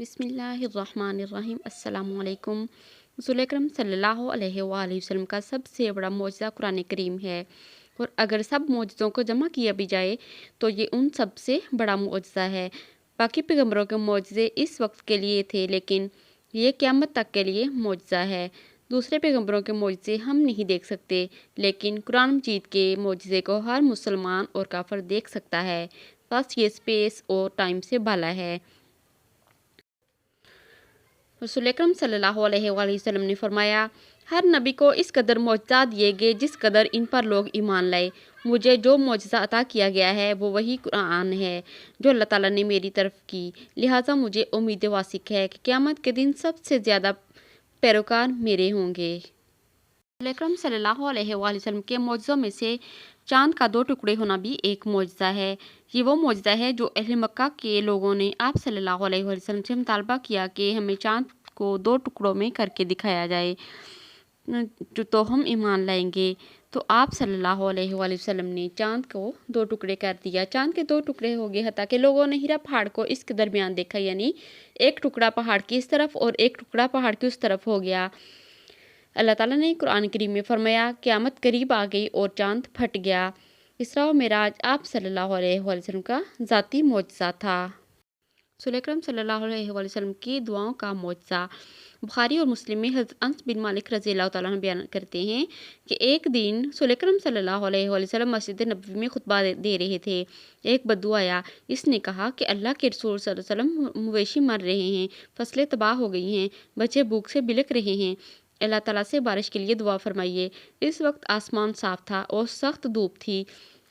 बिस्मिल्लाहिर्रहमानिर्रहीम। अस्सलाम वालेकुम। रसूल अकरम सल्लल्लाहु अलैहि वसल्लम का सबसे बड़ा मौजज़ा कुरान करीम है, और अगर सब मौजज़ों को जमा किया भी जाए तो ये उन सब से बड़ा मौजज़ा है। बाकी पैगंबरों के मौजज़े इस वक्त के लिए थे, लेकिन ये क़यामत तक के लिए मौजज़ा है। दूसरे पैगंबरों के मौजज़े हम नहीं देख सकते, लेकिन कुरान मजीद के मौजज़े को हर मुसलमान और काफिर देख सकता है। बस ये स्पेस और टाइम से बाला है। रसूल अकरम सल्लल्लाहु अलैहि वसल्लम ने फरमाया, हर नबी को इस कदर मौजज़ा दिए गए जिस कदर इन पर लोग ईमान लाए। मुझे जो मौजज़ा अता किया गया है वो वही कुरान है जो अल्लाह ताला ने मेरी तरफ की। लिहाजा मुझे उम्मीद वासिक है कि क़यामत के दिन सबसे ज़्यादा पैरोकार मेरे होंगे। रसूल अकरम सल्लल्लाहु अलैहि वसल्लम के मौजज़ों में से चाँद का 2 टुकड़े होना भी एक मौजज़ा है। ये वो मौजज़ा है जो अहले मक्का के लोगों ने आप सल्लल्लाहु अलैहि वसल्लम से मुतालबा किया कि हमें चाँद को 2 टुकड़ों में करके दिखाया जाए तो हम ईमान लाएंगे। तो आप सल्लल्लाहु अलैहि वसल्लम ने चाँद को 2 टुकड़े कर दिया। चाँद के 2 टुकड़े हो गए, हत्ता कि लोगों ने हीरा पहाड़ को इसके दरमियान देखा, यानी एक टुकड़ा पहाड़ की इस तरफ और एक टुकड़ा पहाड़ की उस तरफ हो गया। अल्लाह ताला ने कुरान करीम में फरमाया, क़यामत करीब आ गई और चाँद फट गया। इसरा व मिराज आप सल्लल्लाहु अलैहि वसल्लम का ज़ाती मौजज़ा था। रसूल अकरम सल्लल्लाहु अलैहि वसल्लम की दुआओं का मौजज़ा। बुखारी और मुस्लिम में हज़रत अनस बिन मालिक रज़ी अल्लाह तआला अन्हु बयान करते हैं कि एक दिन रसूल अकरम सल्लल्लाहु अलैहि वसल्लम मस्जिद नबवी में खुतबा दे रहे थे। एक बद्दू आया। इसने कहा कि अल्लाह के रसूल सल्लल्लाहु अलैहि वसल्लम, मवेशी मर रहे हैं, फसलें तबाह हो गई हैं, बच्चे भूख से बिलख रहे हैं, अल्लाह ताला से बारिश के लिए दुआ फरमाइए। इस वक्त आसमान साफ था और सख्त धूप थी।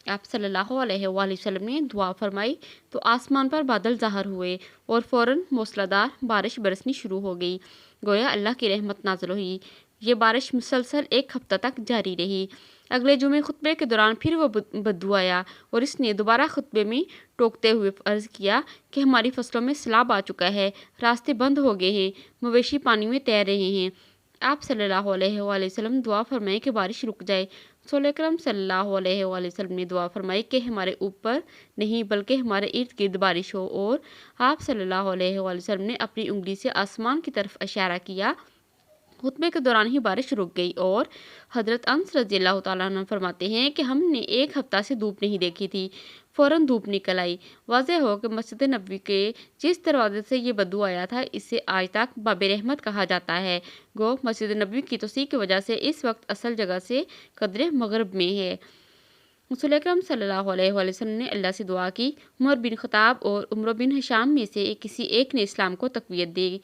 आप सल्लल्लाहु अलैहि वसल्लम ने दुआ फरमाई तो आसमान पर बादल ज़ाहिर हुए और फ़ौरन मूसलाधार बारिश बरसनी शुरू हो गई। गोया अल्लाह की रहमत नाज़िल हुई। ये बारिश मुसलसल 1 हफ्ता तक जारी रही। अगले जुमे खुतबे के दौरान फिर वो बद्दू आया और इसने दोबारा खुतबे में टोकते हुए अर्ज़ किया कि हमारी फसलों में सैलाब आ चुका है, रास्ते बंद हो गए हैं, मवेशी पानी में तैर रहे हैं। आप सल्लल्लाहु अलैहि वसल्लम दुआ फरमाए कि बारिश रुक जाए। रसूल अकरम सल्लल्लाहु अलैहि वसल्लम ने दुआ फरमाई कि हमारे ऊपर नहीं बल्कि हमारे इर्द गिर्द बारिश हो, और आप सल्लल्लाहु अलैहि वसल्लम ने अपनी उंगली से आसमान की तरफ इशारा किया। खुतबे के दौरान ही बारिश रुक गई और हज़रत अनस रज़ी अल्लाह तआला अन्हु फरमाते हैं कि हमने 1 हफ्ता से धूप नहीं देखी थी। फ़ौरन धूप निकल आई। वाज़ेह हो कि मस्जिद नबवी के जिस दरवाजे से ये बद्दू आया था, इसे आज तक बाब रहमत कहा जाता है। गो मस्जिद नबवी की तोसी की वजह से इस वक्त असल जगह से कदरे मगरब में है। रसूल अकरम सल्लल्लाहु अलैहि वसल्लम ने अल्लाह से दुआ की, उमर बिन ख़त्ताब और उमर बिन हिशाम में से किसी एक ने इस्लाम को तक़वियत दी।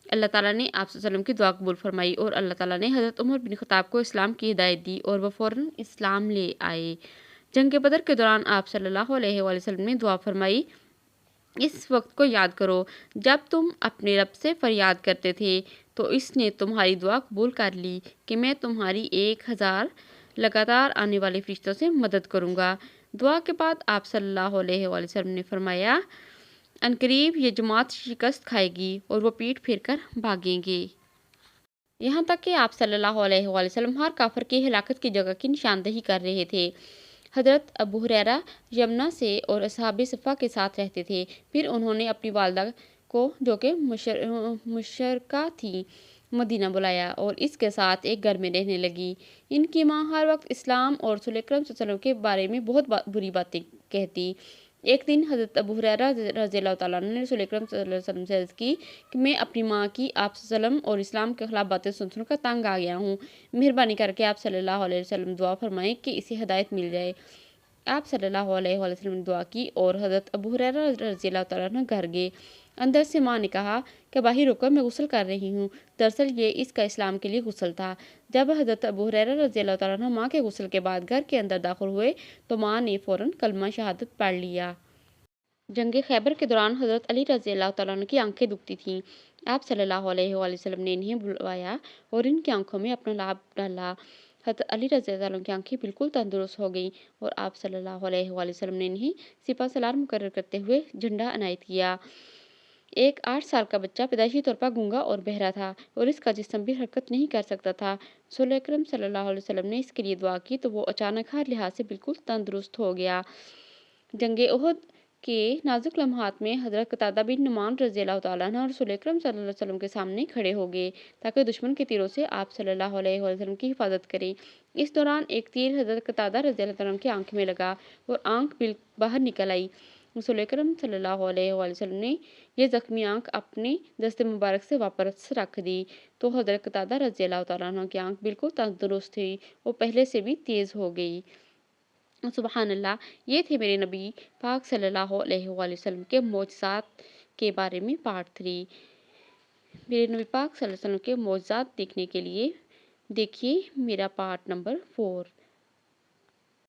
अल्लाह ताला ने आप सल्लल्लाहु अलैहि वसल्लम की दुआ कबूल फरमाई और अल्लाह ताला ने हज़रत उमर बिन ख़त्ताब को इस्लाम की हिदायत दी और वह फ़ौरन इस्लाम ले आए। जंग बदर के दौरान आप सल्लल्लाहु अलैहि वसल्लम ने दुआ फरमाई, इस वक्त को याद करो जब तुम अपने रब से फरियाद करते थे तो इसने तुम्हारी दुआ कबूल कर ली कि मैं तुम्हारी 1000 लगातार आने वाले फरिश्तों से मदद करूँगा। दुआ के बाद आप सल्लल्लाहु अलैहि वसल्लम ने फरमाया, अनकरीब ये जमात शिकस्त खाएगी और वो पीठ फेर कर भागेंगे। यहाँ तक कि आप सल्लल्लाहु अलैहि वसल्लम हर काफिर की हिलाकत की जगह की निशानदेही कर रहे थे। हज़रत अबू हुरैरा यमुना से और असहाबे सफ़ा के साथ रहते थे। फिर उन्होंने अपनी वालदा को, जो कि मुशरका थी, मदीना बुलाया और इसके साथ एक घर में रहने लगी। इनकी माँ हर वक्त इस्लाम और रसूल अकरम सल्लल्लाहु अलैहि वसल्लम के बारे में बहुत बुरी बातें कहती। एक दिन हज़रत अबू हुरैरा रज़ी अल्लाह तआला अन्हु ने रसूल अकरम सल्लल्लाहु अलैहि वसल्लम से अर्ज़ की कि मैं अपनी माँ की आप सल्लम और इस्लाम के ख़िलाफ़ बातें सुन कर तंग आ गया हूँ। मेहरबानी करके आप सल्लल्लाहु अलैहि वसल्लम दुआ फरमाएं कि इसे हिदायत मिल जाए। आप सल्लल्लाहु अलैहि वसल्लम ने दुआ की और हज़रत अबू हुरैरा रज़ी अल्लाह तआला अन्हु घर गए। अंदर से माँ ने कहा कि बाहर रुको, मैं गुस्ल कर रही हूँ। दरअसल ये इसका इस्लाम के लिए गुस्ल था। जब हज़रत अबू हुरैरा रज़ी अल्लाह तआला अन्हु माँ के गुस्ल के बाद घर के अंदर दाखिल हुए तो माँ ने फ़ौरन कलमा शहादत पढ़ लिया। जंग खैबर के दौरान हज़रत अली रज़ी अल्लाह तआला अन्हु की आंखें दुखती थीं। आप सल्लल्लाहु अलैहि वसल्लम ने इन्हें बुलवाया और इनकी आंखों में अपना लाभ डाला। हज़रत अली रज़ी अल्लाह अन्हु की आंखें बिल्कुल तंदुरुस्त हो गईं और आप सल्लल्लाहु अलैहि वसल्लम ने इन्हें सिपह सलार मुकर्रर करते हुए झंडा अनायत किया। एक 8 साल का बच्चा पैदाइशी तौर पर गूंगा और बहरा था और इसका जिस्म भी हरकत नहीं कर सकता था। रसूल अकरम सल्लल्लाहु अलैहि वसल्लम ने इसके लिए दुआ की तो वो अचानक हर लिहाज से बिल्कुल तंदुरुस्त हो गया। जंग उहद کے نازک لمحات میں حضرت قتادہ بن نعمان رضی اللہ تعالیٰ عنہ اور رسول اکرم صلی اللہ علیہ وسلم کے سامنے کھڑے ہو گئے تاکہ دشمن کے تیروں سے آپ صلی اللہ علیہ وسلم کی حفاظت کریں۔ اس دوران ایک تیر حضرت قتادہ رضی اللہ عنہ کی آنکھ میں لگا اور آنکھ باہر نکل آئی۔ رسول اکرم صلی اللہ علیہ وسلم نے یہ زخمی آنکھ اپنے دست مبارک سے واپس رکھ دی تو حضرت قتادہ رضی اللہ تعالیٰ عنہ کی آنکھ بالکل تندرست ہوئی اور پہلے سے بھی تیز ہو گئی۔ سبحان اللہ، یہ تھے میرے نبی پاک صلی اللہ علیہ وآلہ وسلم کے معجزات کے بارے میں پارٹ 3۔ میرے نبی پاک صلی اللہ علیہ وسلم کے معجزات دیکھنے کے لیے دیکھیے میرا پارٹ نمبر 4۔